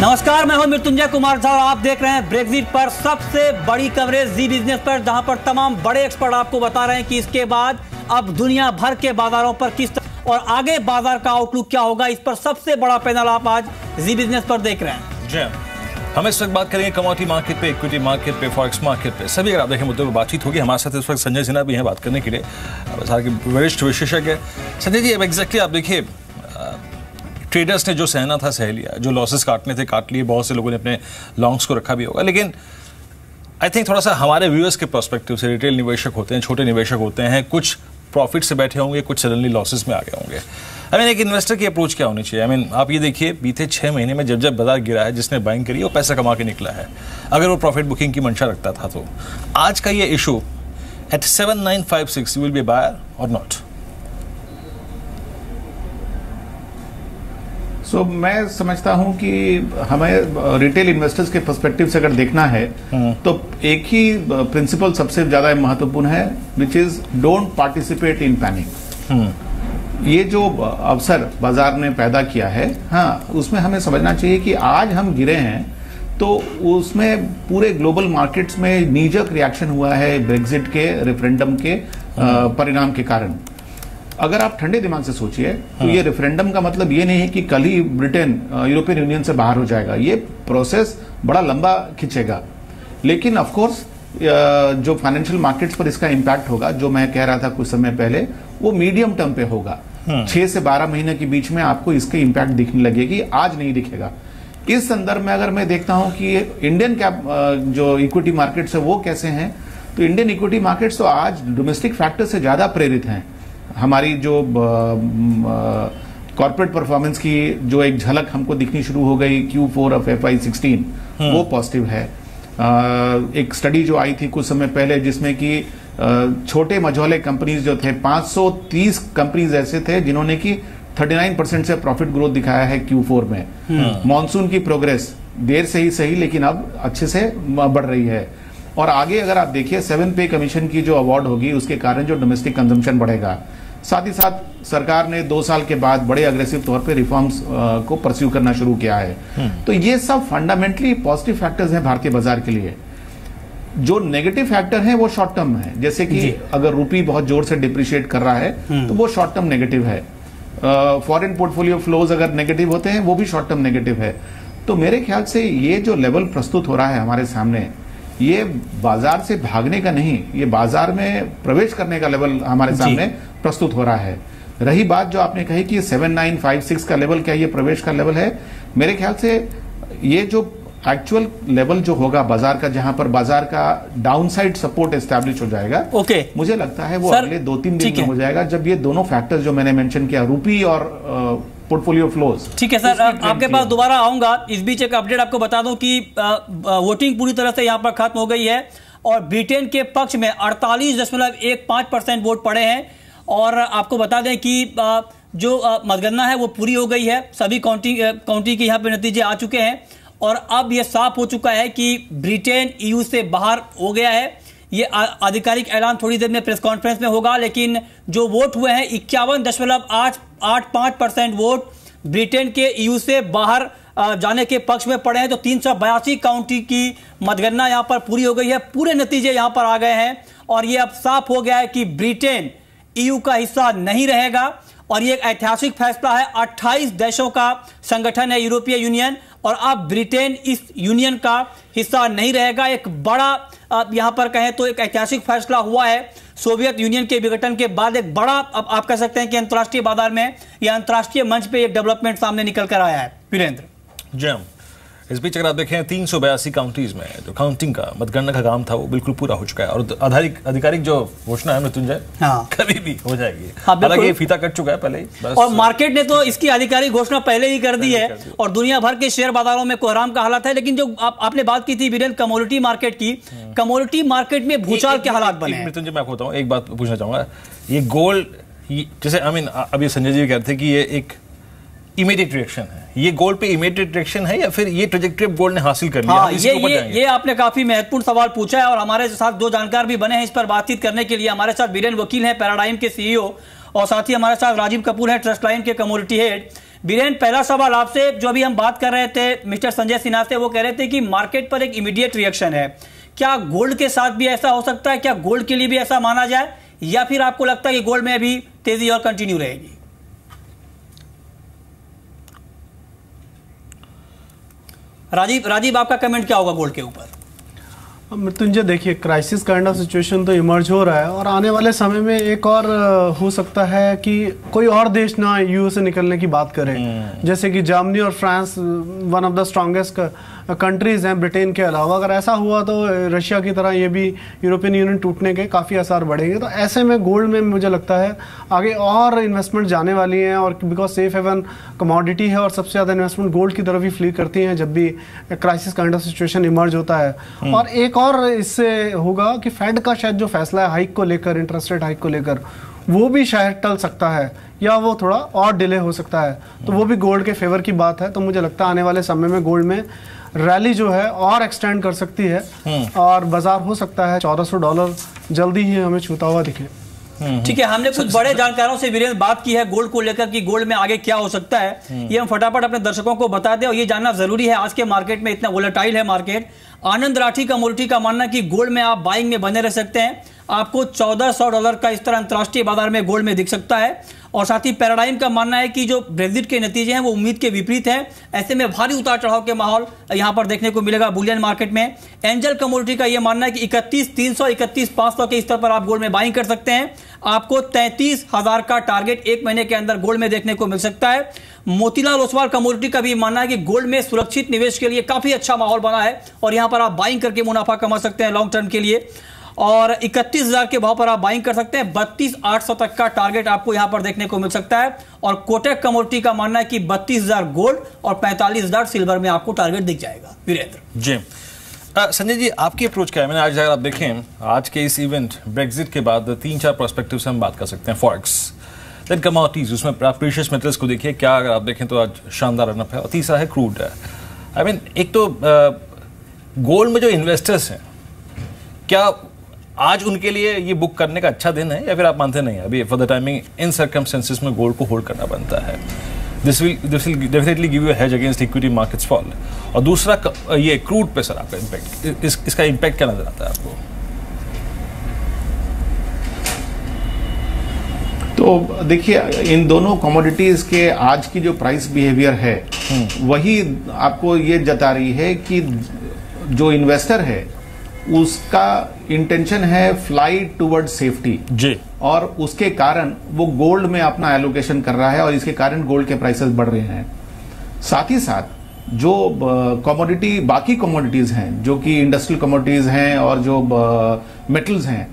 नमस्कार, मैं हूं मृत्युंजय कुमार झा और आप देख रहे हैं ब्रेक्जिट पर सबसे बड़ी कवरेज जी बिजनेस पर, जहां पर तमाम बड़े एक्सपर्ट आपको बता रहे हैं कि इसके बाद अब दुनिया भर के बाजारों पर किस तरह और आगे बाजार का आउटलुक क्या होगा, इस पर सबसे बड़ा पैनल आप आज जी बिजनेस पर देख रहे हैं। जी, हम इस वक्त बात करेंगे कमोडिटी मार्केट पे, इक्विटी मार्केट पे, फॉरेक्स मार्केट पे, सभी अगर आप देखें मुद्दों पर बातचीत होगी। हमारे साथ इस वक्त संजय सिन्हा भी हैं बात करने के लिए, बाजार के वरिष्ठ विशेषज्ञ। संजय जी, अब एग्जैक्टली आप देखिए, ट्रेडर्स ने जो सहना था सह लिया, जो लॉसेस काटने थे काट लिए, बहुत से लोगों ने अपने लॉन्ग्स को रखा भी होगा, लेकिन आई थिंक थोड़ा सा हमारे व्यूअर्स के पर्सपेक्टिव से, रिटेल निवेशक होते हैं, छोटे निवेशक होते हैं, कुछ प्रॉफिट से बैठे होंगे, कुछ सडनली लॉसेस में आ गए होंगे। आई मीन एक इन्वेस्टर की अप्रोच क्या होनी चाहिए? आई मीन आप ये देखिए, बीते 6 महीने में जब जब बाजार गिरा है, जिसने बाइंग करी वो पैसा कमा के निकला है, अगर वो प्रॉफिट बुकिंग की मंशा रखता था। तो आज का ये issue at 7956 you will be buyer और नॉट? सो मैं समझता हूं कि हमें रिटेल इन्वेस्टर्स के पर्सपेक्टिव से अगर देखना है तो एक ही प्रिंसिपल सबसे ज्यादा महत्वपूर्ण है, which is don't participate in panic. ये जो अवसर बाजार ने पैदा किया है, हाँ, उसमें हमें समझना चाहिए कि आज हम गिरे हैं तो उसमें पूरे ग्लोबल मार्केट्स में नीजक रिएक्शन हुआ है ब्रेक्जिट के रेफरेंडम के परिणाम के कारण। अगर आप ठंडे दिमाग से सोचिए तो ये रेफरेंडम का मतलब ये नहीं है कि कल ही ब्रिटेन यूरोपियन यूनियन से बाहर हो जाएगा। ये प्रोसेस बड़ा लंबा खिंचेगा, लेकिन ऑफ कोर्स जो फाइनेंशियल मार्केट्स पर इसका इम्पैक्ट होगा, जो मैं कह रहा था कुछ समय पहले, वो मीडियम टर्म पे होगा। 6 से 12 महीने के बीच में आपको इसके इम्पैक्ट दिखने लगेगी, आज नहीं दिखेगा। इस संदर्भ में अगर मैं देखता हूं कि इंडियन कैप जो इक्विटी मार्केट्स है वो कैसे हैं, तो इंडियन इक्विटी मार्केट्स तो आज डोमेस्टिक फैक्टर से ज्यादा प्रेरित हैं। हमारी जो कॉर्पोरेट परफॉर्मेंस की जो एक झलक हमको दिखनी शुरू हो गई Q4 ऑफ FY16, वो पॉजिटिव है। एक स्टडी जो आई थी कुछ समय पहले, जिसमें कि छोटे मझौले कंपनीज जो थे, 530 कंपनीज ऐसे थे जिन्होंने कि 39% से प्रॉफिट ग्रोथ दिखाया है Q4 में। मॉनसून की प्रोग्रेस देर से ही सही, लेकिन अब अच्छे से बढ़ रही है। और आगे अगर आप देखिए 7 पे कमीशन की जो अवार्ड होगी, उसके कारण जो डोमेस्टिक कंजम्पशन बढ़ेगा। साथ ही साथ सरकार ने 2 साल के बाद बड़े अग्रेसिव तौर पे रिफॉर्म्स को परस्यू करना शुरू किया है। तो ये सब फंडामेंटली पॉजिटिव फैक्टर्स हैं भारतीय बाजार के लिए। जो नेगेटिव फैक्टर है वो शॉर्ट टर्म है, जैसे कि अगर रुपी बहुत जोर से डिप्रिशिएट कर रहा है तो वो शॉर्ट टर्म नेगेटिव है। फॉरेन पोर्टफोलियो फ्लोज अगर नेगेटिव होते हैं वो भी शॉर्ट टर्म नेगेटिव है। तो मेरे ख्याल से ये जो लेवल प्रस्तुत हो रहा है हमारे सामने, ये बाजार से भागने का नहीं, ये बाजार में प्रवेश करने का लेवल हमारे सामने प्रस्तुत हो रहा है। रही बात जो आपने कही कि 7956 का लेवल, क्या ये प्रवेश का लेवल है? मेरे ख्याल से ये जो एक्चुअल लेवल जो होगा बाजार का, जहां पर बाजार का डाउनसाइड सपोर्ट एस्टैब्लिश हो जाएगा, मुझे लगता है वो अगले 2-3 दिन में हो जाएगा, जब ये दोनों फैक्टर्स जो मैंने मेंशन किया, रुपी और पोर्टफोलियो फ्लोज। ठीक है सर, आपके पास दोबारा आऊंगा। इस बीच एक अपडेट आपको बता दूं कि वोटिंग पूरी तरह से यहां पर खत्म हो गई है और ब्रिटेन के पक्ष में 48.15% वोट पड़े हैं। और आपको बता दें कि जो मतगणना है वो पूरी हो गई है, सभी काउंटी के यहां पे नतीजे आ चुके हैं और अब यह साफ हो चुका है कि ब्रिटेन EU से बाहर हो गया है। ये आधिकारिक ऐलान थोड़ी देर में प्रेस कॉन्फ्रेंस में होगा, लेकिन जो वोट हुए हैं 51.885% वोट ब्रिटेन के EU से बाहर जाने के पक्ष में पड़े हैं। तो 382 काउंटी की मतगणना यहां पर पूरी हो गई है, पूरे नतीजे यहां पर आ गए हैं और ये अब साफ हो गया है कि ब्रिटेन EU का हिस्सा नहीं रहेगा और ये एक ऐतिहासिक फैसला है। 28 देशों का संगठन है यूरोपीय यूनियन और अब ब्रिटेन इस यूनियन का हिस्सा नहीं रहेगा। एक बड़ा यहां पर कहें तो एक ऐतिहासिक फैसला हुआ है। सोवियत यूनियन के विघटन के बाद एक बड़ा, अब आप कह सकते हैं कि अंतर्राष्ट्रीय बाजार में या अंतर्राष्ट्रीय मंच पे एक डेवलपमेंट सामने निकल कर आया है। वीरेंद्र जी, इस बीच अगर आप देखें 382 काउंटीज में जो काउंटिंग का, मतगणना का काम था वो बिल्कुल पूरा हो चुका है और आधिकारिक जो घोषणा है मृत्युंजय, कभी भी हो जाएगी। हालांकि ये फीता कट चुका है पहले ही, और मार्केट ने तो इसकी आधिकारिक घोषणा पहले ही कर दी है और दुनिया भर के शेयर बाजारों में कोहराम का हालात है। लेकिन जो आपने बात की थी वीरेंद्र कमोडिटी मार्केट की, कमोडिटी मार्केट में भूचाल के हालात बने। मृत्युंजय, मैं आपको बताऊं, एक बात पूछना चाहूंगा, ये गोल्ड, जैसे आई मीन अभी संजय जी कहते थे कि ये एक इमीडिएट रिएक्शन है, ये गोल्ड पे इमीडिएट रिएक्शन है या फिर ये ट्रैजेक्टरी गोल्ड ने हासिल कर लिया? हाँ, ये आपने काफी महत्वपूर्ण सवाल पूछा है और हमारे साथ 2 जानकार भी बने हैं इस पर बातचीत करने के लिए। हमारे साथ वीरेन वकील हैं, पैराडाइम के CEO, और साथ ही हमारे साथ राजीव कपूर हैं, ट्रस्ट लाइन के कमोडिटी हेड। बीरेन, पहला सवाल आपसे, जो अभी हम बात कर रहे थे मिस्टर संजय सिन्हा से, वो कह रहे थे कि मार्केट पर एक इमीडिएट रिएक्शन है। क्या गोल्ड के साथ भी ऐसा हो सकता है? क्या गोल्ड के लिए भी ऐसा माना जाए, या फिर आपको लगता है कि गोल्ड में अभी तेजी और कंटिन्यू रहेगी? राजीव आपका कमेंट क्या होगा गोल्ड के ऊपर? मृत्युंजय, देखिए, क्राइसिस काइंड ऑफ सिचुएशन तो इमर्ज हो रहा है और आने वाले समय में एक और हो सकता है कि कोई और देश ना यूएस से निकलने की बात करे, जैसे कि जर्मनी और France one of the strongest countries हैं ब्रिटेन के अलावा। अगर ऐसा हुआ तो रशिया की तरह ये भी यूरोपियन यूनियन टूटने के काफ़ी आसार बढ़ेंगे। तो ऐसे में गोल्ड में मुझे लगता है आगे और इन्वेस्टमेंट जाने वाली हैं, और बिकॉज सेफ हेवन कमोडिटी है और सबसे ज़्यादा इन्वेस्टमेंट गोल्ड की तरफ ही फ्ली करती हैं जब भी crisis kind of situation emerge होता है। और एक और इससे होगा कि फेड का शायद जो फैसला है हाइक को लेकर, इंटरेस्ट रेट हाइक को लेकर, वो भी शायद टल सकता है या वो थोड़ा और डिले हो सकता है, तो वो भी गोल्ड के फेवर की बात है। तो मुझे लगता है आने वाले समय में गोल्ड में रैली जो है और एक्सटेंड कर सकती है और बाजार हो सकता है $1400 जल्दी ही हमें छूता हुआ दिखे। ठीक है, हमने कुछ बड़े जानकारों से वीरेंद्र बात की है गोल्ड को लेकर कि गोल्ड में आगे क्या हो सकता है, ये हम फटाफट अपने दर्शकों को बता दें। और ये जानना जरूरी है, आज के मार्केट में इतना वोलेटाइल है मार्केट। आनंद राठी कमोडिटी का मानना है कि गोल्ड में आप बाइंग में बने रह सकते हैं, आपको $1400 का इस तरह अंतर्राष्ट्रीय बाजार में गोल्ड में दिख सकता है। और साथ ही पैराडाइम का मानना है कि जो ब्रेक्जिट के नतीजे हैं वो उम्मीद के विपरीत हैं, ऐसे में भारी उतार चढ़ाव के माहौल यहां पर देखने को मिलेगा बुलियन मार्केट में। एंजल कमोडिटी का यह मानना है कि 31,300 31,500 के स्तर पर आप गोल्ड में बाइंग कर सकते हैं। आपको 33,000 का टारगेट एक महीने के अंदर गोल्ड में देखने को मिल सकता है। मोतीलाल ओसवाल कमोडिटी का भी मानना है कि गोल्ड में सुरक्षित निवेश के लिए काफी अच्छा माहौल बना है और यहां पर आप बाइंग करके मुनाफा कमा सकते हैं लॉन्ग टर्म के लिए। और 31,000 के भाव पर आप बाइंग कर सकते हैं। 32,800 तक का टारगेट आपको यहां पर देखने को मिल सकता है। और कोटक कमोडिटी का मानना है कि 32,000 गोल्ड और 45,000 सिल्वर में आपको टारगेट दिख जाएगा। वीरेंद्र जी, संजय जी, आपकी अप्रोच क्या है? मैंने आज अगर आप देखें आज के इस इवेंट ब्रेक्जिट के बाद 3-4 पर्सपेक्टिव से हम बात कर सकते हैं। फॉरेक्स, देन कमोडिटीज, उसमें आप प्रीशियस मेटल्स को देखिए, क्या अगर आप देखें तो आज शानदार रनअप है। और तीसरा है क्रूड है। आई मीन, एक तो गोल्ड में जो इन्वेस्टर्स हैं, क्या आज उनके लिए ये बुक करने का अच्छा दिन है, या फिर आप मानते नहीं अभी for the timing in circumstances में गोल्ड को होल्ड करना बनता है? This will definitely give you hedge against equity markets fall. और दूसरा ये क्रूड पे सर आपका इम्पैक्ट, इसका इम्पैक्ट क्या नजर आता है आपको? तो देखिए, इन दोनों कमोडिटीज के आज की जो प्राइस बिहेवियर है वही आपको ये जता रही है कि जो इन्वेस्टर है उसका इंटेंशन है फ्लाइट टुवर्ड सेफ्टी जी, और उसके कारण वो गोल्ड में अपना एलोकेशन कर रहा है और इसके कारण गोल्ड के प्राइसेस बढ़ रहे हैं। साथ ही साथ जो कमोडिटी बाकी कमोडिटीज हैं जो कि इंडस्ट्रियल कमोडिटीज हैं और जो मेटल्स हैं,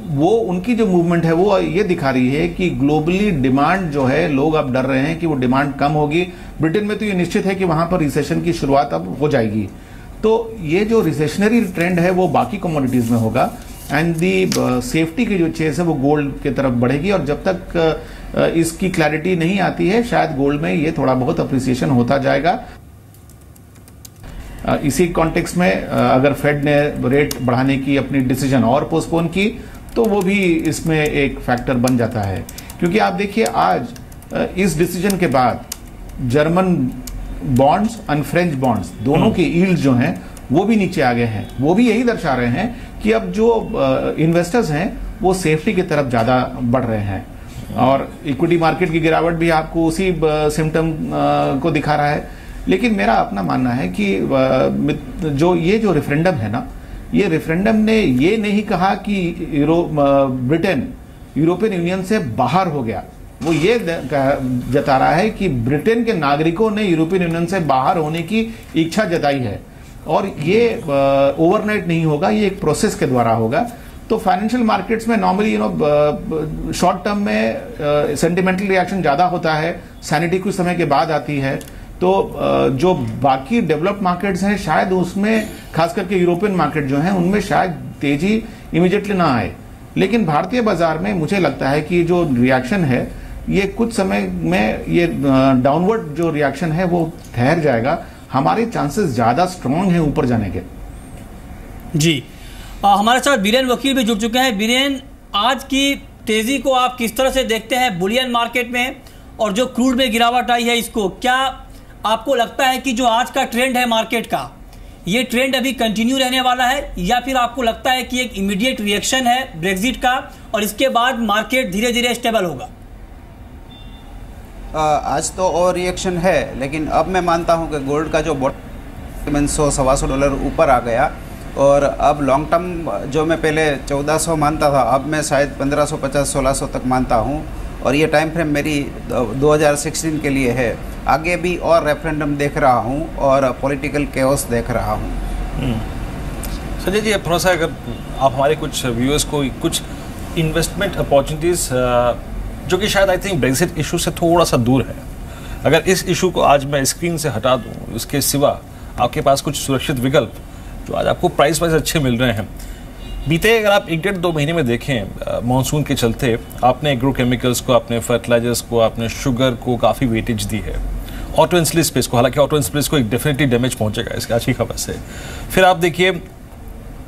वो उनकी जो मूवमेंट है वो ये दिखा रही है कि ग्लोबली डिमांड जो है, लोग अब डर रहे हैं कि वो डिमांड कम होगी। ब्रिटेन में तो ये निश्चित है कि वहां पर रिसेशन की शुरुआत अब हो जाएगी। तो ये जो रिसेशनरी ट्रेंड है वो बाकी कमोडिटीज में होगा एंड दी सेफ्टी की जो चेस है वो गोल्ड की तरफ बढ़ेगी। और जब तक इसकी क्लैरिटी नहीं आती है, शायद गोल्ड में ये थोड़ा बहुत अप्रिसिएशन होता जाएगा। इसी कॉन्टेक्स्ट में अगर फेड ने रेट बढ़ाने की अपनी डिसीजन और पोस्टपोन की तो वो भी इसमें एक फैक्टर बन जाता है, क्योंकि आप देखिए आज इस डिसीजन के बाद जर्मन बॉन्ड्स और फ्रेंच बॉन्ड्स दोनों के यील्ड जो हैं वो भी नीचे आ गए हैं। वो भी यही दर्शा रहे हैं कि अब जो इन्वेस्टर्स हैं वो सेफ्टी की तरफ ज्यादा बढ़ रहे हैं। और इक्विटी मार्केट की गिरावट भी आपको उसी सिम्टम को दिखा रहा है। लेकिन मेरा अपना मानना है कि जो रेफरेंडम है ना, ये रेफरेंडम ने ये नहीं कहा कि ब्रिटेन यूरोपियन यूनियन से बाहर हो गया, वो ये जता रहा है कि ब्रिटेन के नागरिकों ने यूरोपियन यूनियन से बाहर होने की इच्छा जताई है। और ये ओवरनाइट नहीं होगा, ये एक प्रोसेस के द्वारा होगा। तो फाइनेंशियल मार्केट्स में नॉर्मली शॉर्ट टर्म में सेंटिमेंटल रिएक्शन ज्यादा होता है, सैनिटी कुछ समय के बाद आती है। तो जो बाकी डेवलप्ड मार्केट्स हैं शायद उसमें, खास करके यूरोपियन मार्केट जो हैं उनमें शायद तेजी इमीडिएटली ना आए। लेकिन भारतीय बाजार में मुझे लगता है कि जो रिएक्शन है ये कुछ समय में, ये डाउनवर्ड जो रिएक्शन है वो ठहर जाएगा। हमारे चांसेस ज्यादा स्ट्रांग हैं ऊपर जाने के। जी, हमारे साथ बीरेन वकील भी जुड़ चुके हैं। बीरेन, आज की तेजी को आप किस तरह से देखते हैं बुलियन मार्केट में, और जो क्रूड में गिरावट आई है इसको, क्या आपको लगता है कि जो आज का ट्रेंड है मार्केट का, ये ट्रेंड अभी कंटिन्यू रहने वाला है, या फिर आपको लगता है कि एक इमीडिएट रिएक्शन है ब्रेक्जिट का और इसके बाद मार्केट धीरे धीरे स्टेबल होगा? आज तो और रिएक्शन है, लेकिन अब मैं मानता हूं कि गोल्ड का जो बॉटम $100-125 ऊपर आ गया, और अब लॉन्ग टर्म जो मैं पहले 1400 मानता था, अब मैं शायद 1550-1600 तक मानता हूं, और ये टाइम फ्रेम मेरी 2016 के लिए है। आगे भी और रेफरेंडम देख रहा हूं और पॉलिटिकल केओस देख रहा हूं। संजय जी, थोड़ा सा अगर आप हमारे कुछ व्यूअर्स को कुछ इन्वेस्टमेंट अपॉर्चुनिटीज़ जो कि शायद आई थिंक ब्रेक्जिट इशू से थोड़ा सा दूर है, अगर इस इशू को आज मैं स्क्रीन से हटा दूं, इसके सिवा आपके पास कुछ सुरक्षित विकल्प जो आज आपको प्राइस वाइज अच्छे मिल रहे हैं। बीते अगर आप 1-1.5-2 महीने में देखें, मानसून के चलते आपने एग्रोकेमिकल्स को, आपने फर्टिलाइजर्स को, आपने शुगर को काफ़ी वेटेज दी है, ऑटो इंसुलिन स्पेस को, हालांकि ऑटो इंसुलिन को एक डेफिनेटली डैमेज पहुंचेगा इसके आज की खबर से। फिर आप देखिए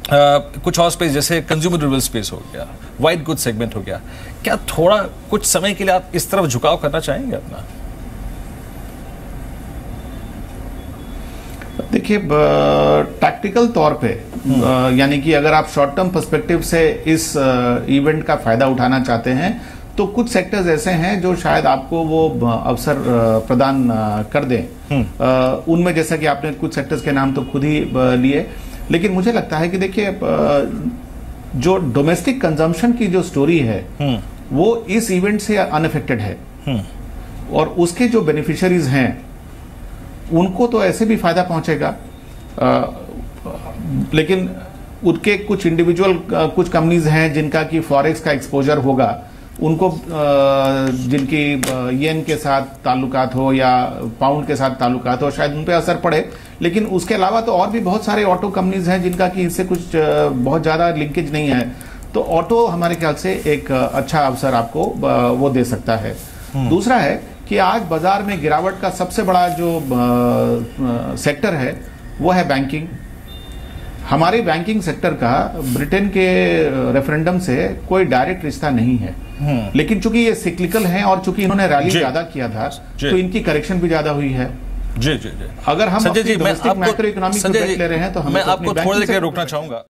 कुछ और स्पेस जैसे कंज्यूमर ड्यूरेबल स्पेस हो गया, वाइट गुड सेगमेंट हो गया, क्या थोड़ा कुछ समय के लिए आप इस तरफ झुकाव करना चाहेंगे अपना? देखिए, टैक्टिकल तौर पे यानी कि अगर आप शॉर्ट टर्म पर्सपेक्टिव से इस इवेंट का फायदा उठाना चाहते हैं तो कुछ सेक्टर्स ऐसे हैं जो शायद आपको वो अवसर प्रदान कर दें। उनमें जैसा कि आपने कुछ सेक्टर्स के नाम तो खुद ही लिए, लेकिन मुझे लगता है कि देखिए जो डोमेस्टिक कंजम्पशन की जो स्टोरी है वो इस इवेंट से अनअफेक्टेड है, और उसके जो बेनिफिशियरीज हैं उनको तो ऐसे भी फायदा पहुंचेगा, लेकिन उनके कुछ इंडिविजुअल कुछ कंपनीज हैं जिनका कि फॉरेक्स का एक्सपोजर होगा, उनको जिनकी येन के साथ ताल्लुकात हो या पाउंड के साथ ताल्लुकात हो, शायद उन पे असर पड़े। लेकिन उसके अलावा तो और भी बहुत सारे ऑटो कंपनीज हैं जिनका कि इससे कुछ बहुत ज़्यादा लिंकेज नहीं है, तो ऑटो हमारे ख्याल से एक अच्छा अवसर आपको वो दे सकता है। दूसरा है कि आज बाजार में गिरावट का सबसे बड़ा जो सेक्टर है वो है बैंकिंग। हमारे बैंकिंग सेक्टर का ब्रिटेन के रेफरेंडम से कोई डायरेक्ट रिश्ता नहीं है, लेकिन चूंकि ये सिक्लिकल है और चूंकि इन्होंने रैली ज्यादा किया था तो इनकी करेक्शन भी ज्यादा हुई है। जी जी जी। अगर हम संजय जी, मैं मैक्रो इकोनॉमिक ले रहे हैं तो मैं आपको थोड़ी देर रोकना चाहूंगा।